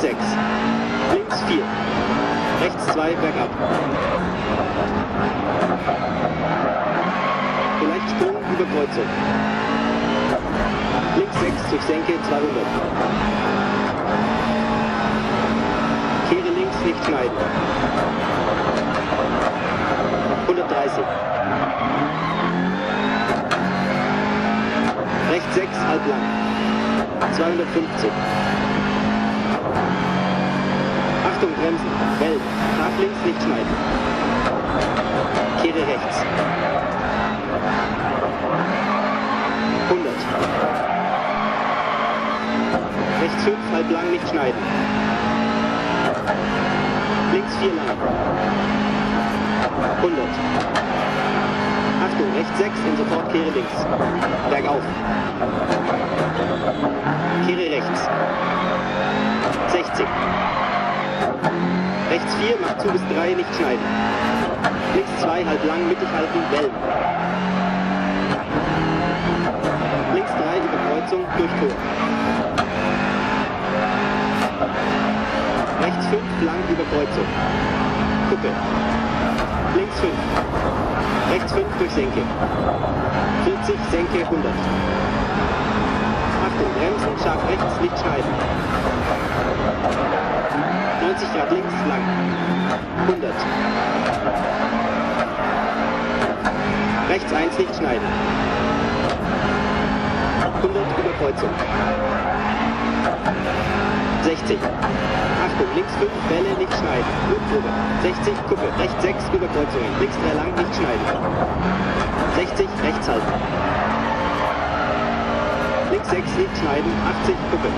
6, links 4, rechts 2 bergab. Vielleicht Sprung über Kreuzung. Links 6 durch Senke 200. Kehre links nicht schneiden. 130. Rechts 6 halb lang. 250. Achtung, bremsen. Wellen. Nach links nicht schneiden. Kehre rechts. 100. Rechts 5 halb lang nicht schneiden. Links 4 lang. 100. Achtung, rechts 6 und sofort kehre links. Bergauf. Kehre rechts. 60. Rechts 4, macht zu bis 3, nicht schneiden. Links 2, halb lang, mittig halten, Wellen. Links 3, über Kreuzung, durch Tor. Rechts 5, lang über Kreuzung. Kuppe. Links 5. Rechts 5 durch Senke. 40, Senke 100. Achtung, bremsen, scharf rechts, nicht schneiden. 90 Grad links, lang. 100. Rechts 1 nicht schneiden. 100 über Kreuzung. 60. Achtung, links 5, Welle, nicht schneiden. Blutprobe. 60, Kuppe. Rechts 6 über Kreuzungen. Links 3 lang, nicht schneiden. 60, rechts halten. Links 6, nicht schneiden. 80, Kuppe.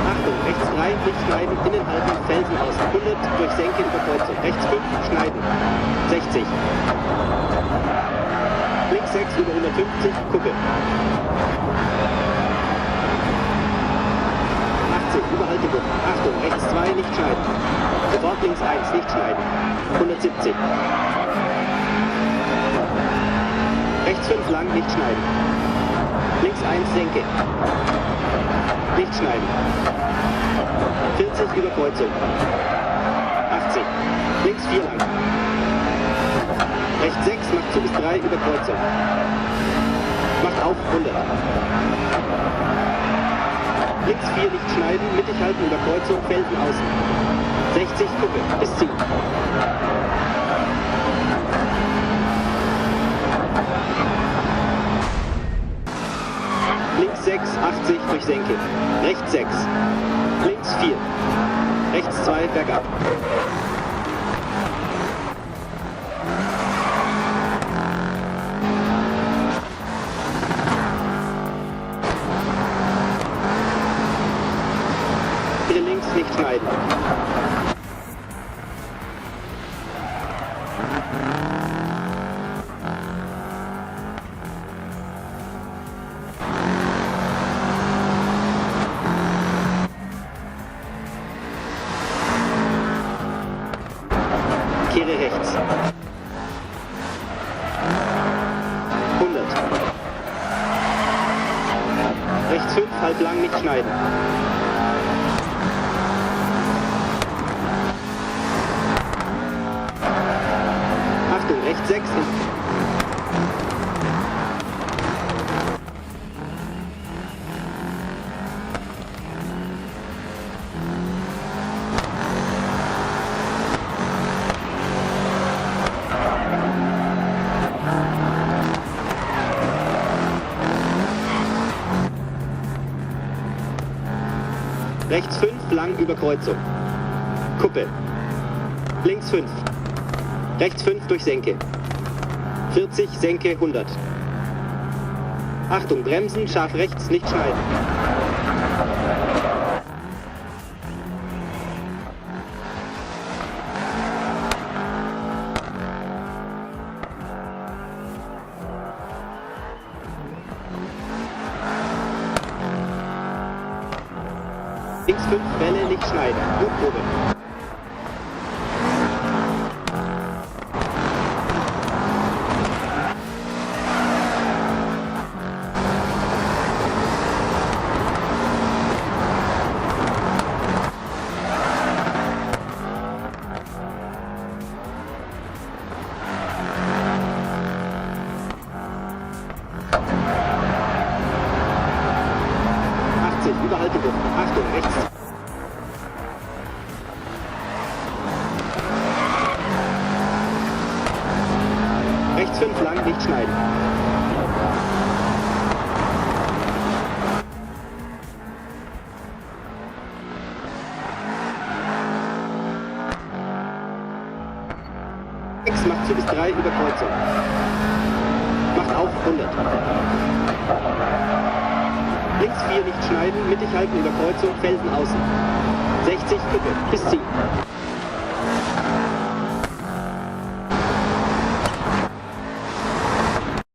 Achtung, rechts 3, nicht schneiden. Innen halten, Felsen aus. 100 durch Senke über Kreuzung. Rechts 5, schneiden. 60. Links 6 über 150, Kuppe. 80, Überhaltebucht. Achtung, rechts 2, nicht schneiden. Sofort links 1, nicht schneiden. 170. Rechts 5 lang, nicht schneiden. Links 1, Senke. Nicht schneiden. 40 über Kreuzung. 80. Links 4 lang. Rechts 6, macht zu bis 3 über Kreuzung. Macht auf 100. Links 4 nicht schneiden, mittig halten über Kreuzung, Felsen außen. 60, Kuppe, bis Ziel. Links 6, 80 durch Senke. Rechts 6. Links 4. Rechts 2 bergab. Links nicht schneiden. Kehre rechts. 100. Rechts 5, halb lang, nicht schneiden. Achtung, rechts 6 und... Rechts 5, lang über Kreuzung. Kuppe. Links 5. Rechts 5 durch Senke. 40, Senke 100. Achtung, bremsen, scharf rechts, nicht schneiden. Links 5, Welle, nicht schneiden. Blutprobe. Achtung, rechts. Rechts 5 lang, nicht schneiden. X macht zu bis 3 über Kreuzung. Macht auf 100. Links 4 nicht schneiden, mittig halten über Kreuzung, Felsen außen. 60 Kuppe, bis Ziel.